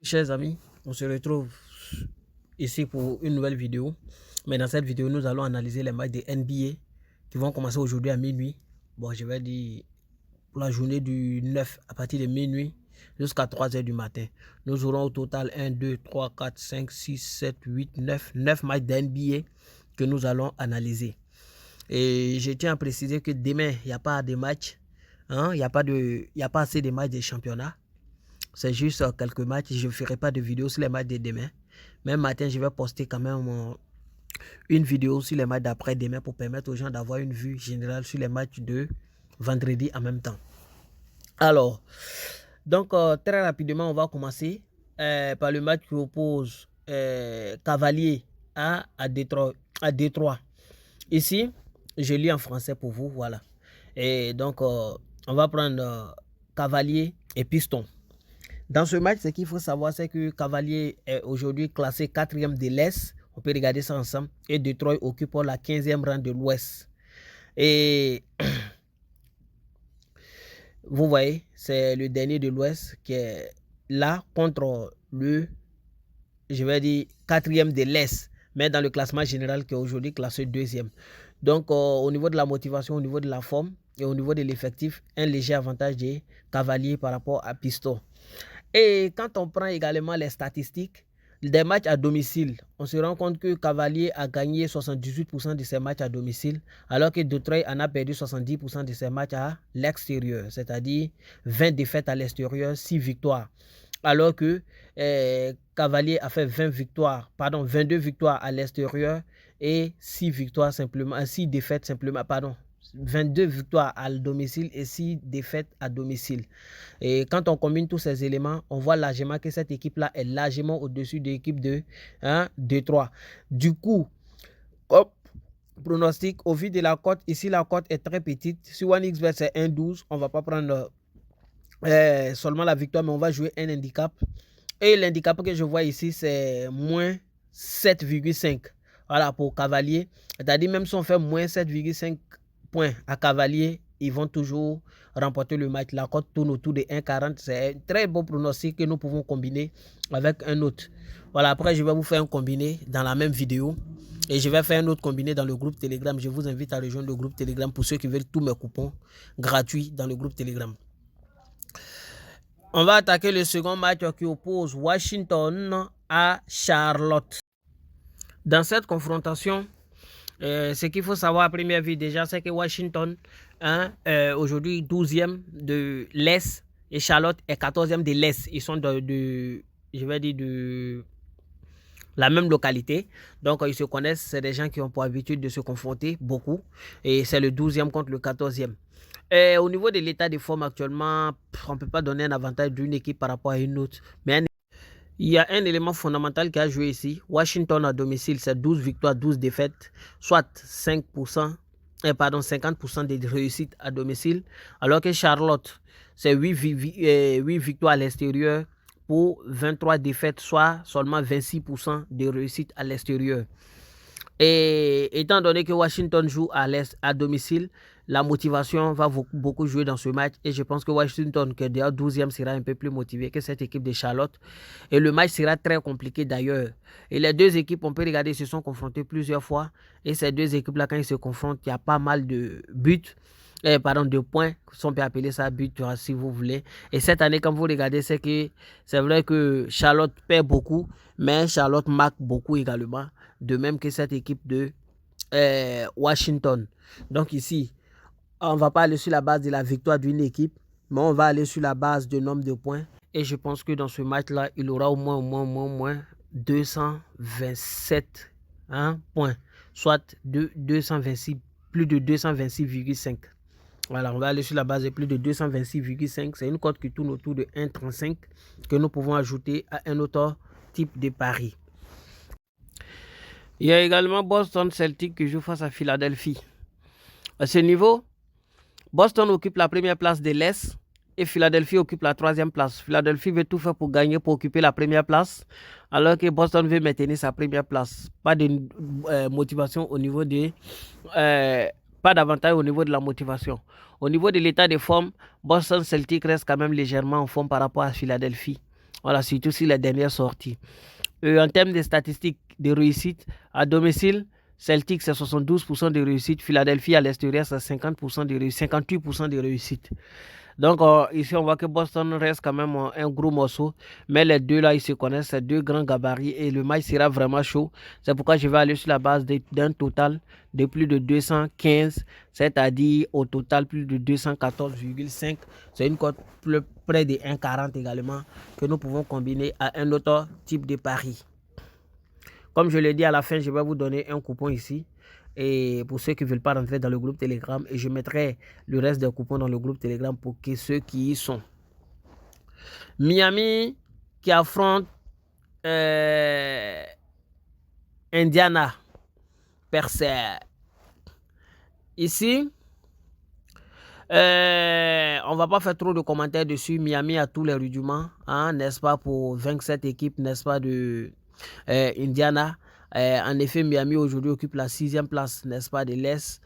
Chers amis, on se retrouve ici pour une nouvelle vidéo. Mais dans cette vidéo, nous allons analyser les matchs de NBA qui vont commencer aujourd'hui à minuit. Bon, je vais dire pour la journée du 9 à partir de minuit jusqu'à 3 h du matin. Nous aurons au total 1, 2, 3, 4, 5, 6, 7, 8, 9 matchs de NBA que nous allons analyser. Et je tiens à préciser que demain, il n'y a pas de matchs. Il n'y a pas assez de matchs de championnat. C'est juste quelques matchs. Je ne ferai pas de vidéo sur les matchs de demain. Même matin, je vais poster quand même une vidéo sur les matchs d'après-demain pour permettre aux gens d'avoir une vue générale sur les matchs de vendredi en même temps. Alors, donc très rapidement, on va commencer par le match qui oppose Cavaliers à Détroit. Ici, je lis en français pour vous, voilà. Et donc, on va prendre Cavaliers et Pistons. Dans ce match, ce qu'il faut savoir, c'est que Cavaliers est aujourd'hui classé 4e de l'Est. On peut regarder ça ensemble. Et Detroit occupe la 15e rang de l'Ouest. Et vous voyez, c'est le dernier de l'Ouest qui est là contre le, je vais dire, 4e de l'Est. Mais dans le classement général qui est aujourd'hui classé 2e. Donc, au niveau de la motivation, au niveau de la forme et au niveau de l'effectif, un léger avantage des Cavaliers par rapport à Pistons. Et quand on prend également les statistiques des matchs à domicile, on se rend compte que Cavalier a gagné 78% de ses matchs à domicile, alors que Detroit en a perdu 70% de ses matchs à l'extérieur, c'est-à-dire 20 défaites à l'extérieur, 6 victoires. Alors que Cavalier a fait 22 victoires à l'extérieur et 6 défaites simplement, 22 victoires à domicile et 6 défaites à domicile. Et quand on combine tous ces éléments, on voit largement que cette équipe-là est largement au-dessus de l'équipe de Détroit. Du coup, pronostic, au vu de la cote, ici la cote est très petite. Sur OneXBet, c'est 1,12. On ne va pas prendre seulement la victoire, mais on va jouer un handicap. Et l'handicap que je vois ici, c'est moins 7,5. Voilà, pour Cavalier. C'est-à-dire, même si on fait moins 7,5 points à Cavalier, ils vont toujours remporter le match. La cote tourne autour de 1,40. C'est un très beau pronostic que nous pouvons combiner avec un autre. Voilà, après, je vais vous faire un combiné dans la même vidéo. Et je vais faire un autre combiné dans le groupe Telegram. Je vous invite à rejoindre le groupe Telegram pour ceux qui veulent tous mes coupons gratuits dans le groupe Telegram. On va attaquer le second match qui oppose Washington à Charlotte. Dans cette confrontation, ce qu'il faut savoir à première vue déjà, c'est que Washington aujourd'hui 12e de l'Est et Charlotte est 14e de l'Est. Ils sont de la même localité. Donc, ils se connaissent. C'est des gens qui ont pour habitude de se confronter beaucoup. Et c'est le 12e contre le 14e. Et au niveau de l'état de forme actuellement, on ne peut pas donner un avantage d'une équipe par rapport à une autre. Mais il y a un élément fondamental qui a joué ici. Washington à domicile, c'est 12 victoires, 12 défaites, soit 50% de réussite à domicile. Alors que Charlotte, c'est 8 victoires à l'extérieur pour 23 défaites, soit seulement 26% de réussite à l'extérieur. Et étant donné que Washington joue à domicile, la motivation va beaucoup jouer dans ce match. Et je pense que Washington, qui est déjà 12e, sera un peu plus motivé que cette équipe de Charlotte. Et le match sera très compliqué d'ailleurs. Et les deux équipes, on peut regarder, se sont confrontées plusieurs fois. Et ces deux équipes-là, quand ils se confrontent, il y a pas mal de buts. De points, si on peut appeler ça but, si vous voulez. Et cette année, quand vous regardez, c'est vrai que Charlotte perd beaucoup, mais Charlotte marque beaucoup également, de même que cette équipe de Washington. Donc ici, on ne va pas aller sur la base de la victoire d'une équipe, mais on va aller sur la base du nombre de points. Et je pense que dans ce match-là, il aura au moins 227 points, soit plus de 226,5. Voilà, on va aller sur la base de plus de 226,5. C'est une cote qui tourne autour de 1,35 que nous pouvons ajouter à un autre type de pari. Il y a également Boston Celtics qui joue face à Philadelphie. À ce niveau, Boston occupe la première place de l'Est et Philadelphie occupe la 3e place. Philadelphie veut tout faire pour gagner, pour occuper la première place, alors que Boston veut maintenir sa première place. Pas de motivation au niveau des... pas d'avantage au niveau de la motivation. Au niveau de l'état de forme, Boston Celtics reste quand même légèrement en forme par rapport à Philadelphie. Voilà, surtout sur les dernières sorties. En termes de statistiques de réussite, à domicile, Celtic, c'est 72% de réussite. Philadelphie, à l'extérieur, c'est 50% de réussite, 58% de réussite. Donc, ici, on voit que Boston reste quand même un gros morceau. Mais les deux, là, ils se connaissent. C'est deux grands gabarits. Et le match sera vraiment chaud. C'est pourquoi je vais aller sur la base d'un total de plus de 215. C'est-à-dire, au total, plus de 214,5. C'est une cote plus près de 1,40 également que nous pouvons combiner à un autre type de pari. Comme je l'ai dit à la fin, je vais vous donner un coupon ici. Et pour ceux qui ne veulent pas rentrer dans le groupe Telegram, et je mettrai le reste des coupons dans le groupe Telegram pour que ceux qui y sont. Miami qui affronte Indiana Pacers. Ici, on ne va pas faire trop de commentaires dessus. Miami a tous les rudiments, hein, n'est-ce pas, pour vaincre cette équipe, n'est-ce pas, de Indiana. En effet, Miami aujourd'hui occupe la 6e place, n'est-ce pas, de l'Est,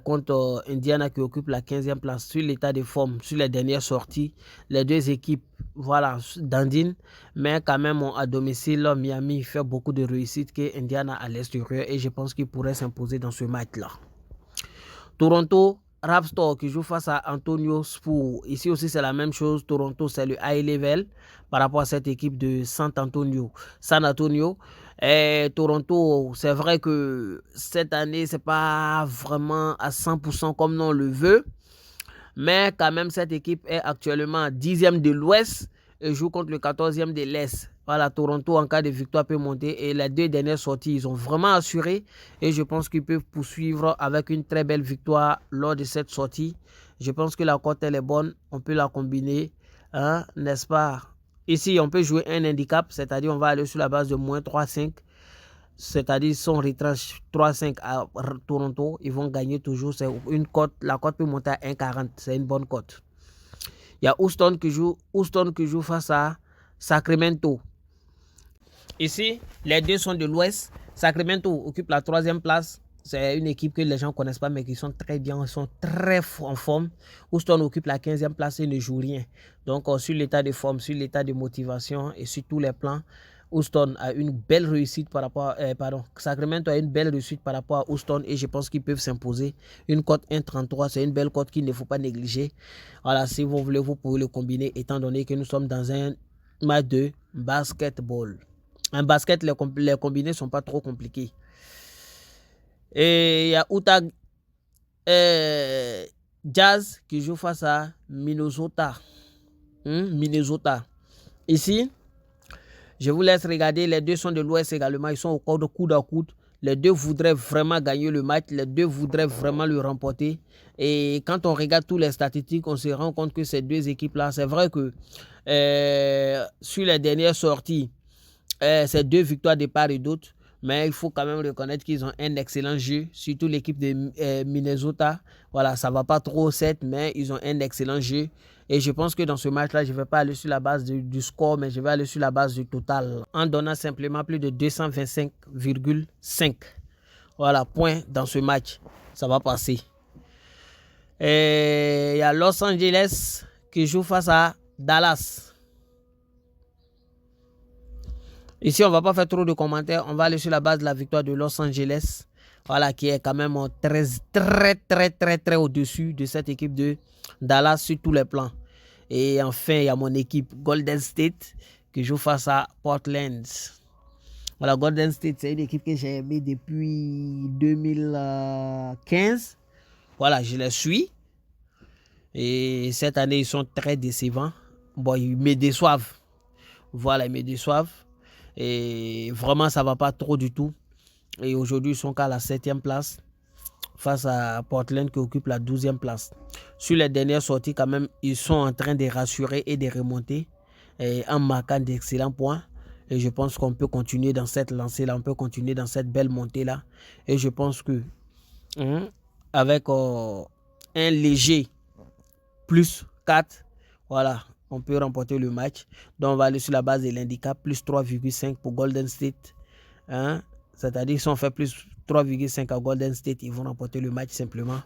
contre Indiana qui occupe la 15e place. Sur l'état de forme, sur les dernières sorties, les deux équipes, voilà, dandinent, mais quand même, à domicile, Miami fait beaucoup de réussite que Indiana à l'extérieur et je pense qu'il pourrait s'imposer dans ce match-là. Toronto Raptors qui joue face à Antonio Spurs. Ici aussi, c'est la même chose. Toronto, c'est le high level par rapport à cette équipe de San Antonio. Et Toronto, c'est vrai que cette année, c'est pas vraiment à 100% comme on le veut. Mais quand même, cette équipe est actuellement 10e de l'Ouest et joue contre le 14e de l'Est. Voilà, Toronto, en cas de victoire, peut monter. Et les deux dernières sorties, ils ont vraiment assuré. Et je pense qu'ils peuvent poursuivre avec une très belle victoire lors de cette sortie. Je pense que la cote, elle est bonne. On peut la combiner, hein, n'est-ce pas? Ici, on peut jouer un handicap, c'est-à-dire on va aller sur la base de moins 3,5. C'est-à-dire si on retranche 3,5 à Toronto, ils vont gagner toujours. C'est une cote, la cote peut monter à 1,40. C'est une bonne cote. Il y a Houston qui joue face à Sacramento. Ici, les deux sont de l'Ouest. Sacramento occupe la 3e place. C'est une équipe que les gens ne connaissent pas, mais qui sont très bien, ils sont très en forme. Houston occupe la 15e place et ne joue rien. Donc, sur l'état de forme, sur l'état de motivation et sur tous les plans, Houston a une belle réussite par rapport Sacramento a une belle réussite par rapport à Houston et je pense qu'ils peuvent s'imposer. Une cote 1,33, c'est une belle cote qu'il ne faut pas négliger. Voilà, si vous voulez, vous pouvez le combiner étant donné que nous sommes dans un match de basketball. En basket, les combinés ne sont pas trop compliqués. Et il y a Utah Jazz qui joue face à Minnesota. Minnesota. Ici, je vous laisse regarder. Les deux sont de l'Ouest également. Ils sont au coude à coude. Les deux voudraient vraiment gagner le match. Les deux voudraient vraiment le remporter. Et quand on regarde tous les statistiques, on se rend compte que ces deux équipes-là, c'est vrai que sur les dernières sorties, c'est 2 victoires de part et d'autre. Mais il faut quand même reconnaître qu'ils ont un excellent jeu, surtout l'équipe de Minnesota. Voilà, ça ne va pas trop 7, mais ils ont un excellent jeu. Et je pense que dans ce match-là, je ne vais pas aller sur la base du score, mais je vais aller sur la base du total. En donnant simplement plus de 225,5. Voilà, points dans ce match. Ça va passer. Et il y a Los Angeles qui joue face à Dallas. Ici, on ne va pas faire trop de commentaires. On va aller sur la base de la victoire de Los Angeles. Voilà, qui est quand même très au-dessus de cette équipe de Dallas sur tous les plans. Et enfin, il y a mon équipe Golden State qui joue face à Portland. Voilà, Golden State, c'est une équipe que j'ai aimée depuis 2015. Voilà, je les suis. Et cette année, ils sont très décevants. Bon, ils me déçoivent. Voilà, ils me déçoivent. Et vraiment, ça ne va pas trop du tout. Et aujourd'hui, ils sont qu'à la 7e place face à Portland qui occupe la 12e place. Sur les dernières sorties, quand même, ils sont en train de rassurer et de remonter en marquant d'excellents points. Et je pense qu'on peut continuer dans cette lancée-là, on peut continuer dans cette belle montée-là. Et je pense que avec un léger plus 4, voilà, on peut remporter le match. Donc, on va aller sur la base de l'handicap, plus 3,5 pour Golden State. Hein? C'est-à-dire, si on fait plus 3,5 à Golden State, ils vont remporter le match simplement.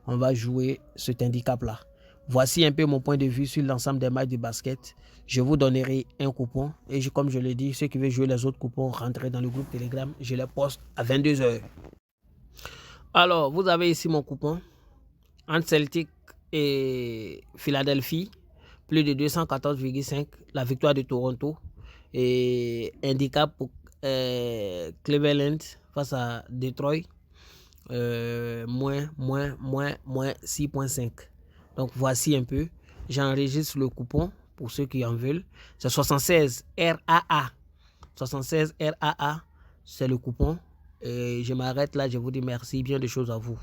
On va jouer cet handicap-là. Voici un peu mon point de vue sur l'ensemble des matchs de basket. Je vous donnerai un coupon. Et comme je l'ai dit, ceux qui veulent jouer les autres coupons, rentrez dans le groupe Telegram. Je les poste à 22 h. Alors, vous avez ici mon coupon. Entre Celtic et Philadelphie, plus de 214,5. La victoire de Toronto. Et handicap pour Cleveland face à Detroit. Moins 6,5. Donc voici un peu. J'enregistre le coupon pour ceux qui en veulent. C'est 76 RAA. 76 RAA, c'est le coupon. Et je m'arrête là. Je vous dis merci. Bien des choses à vous.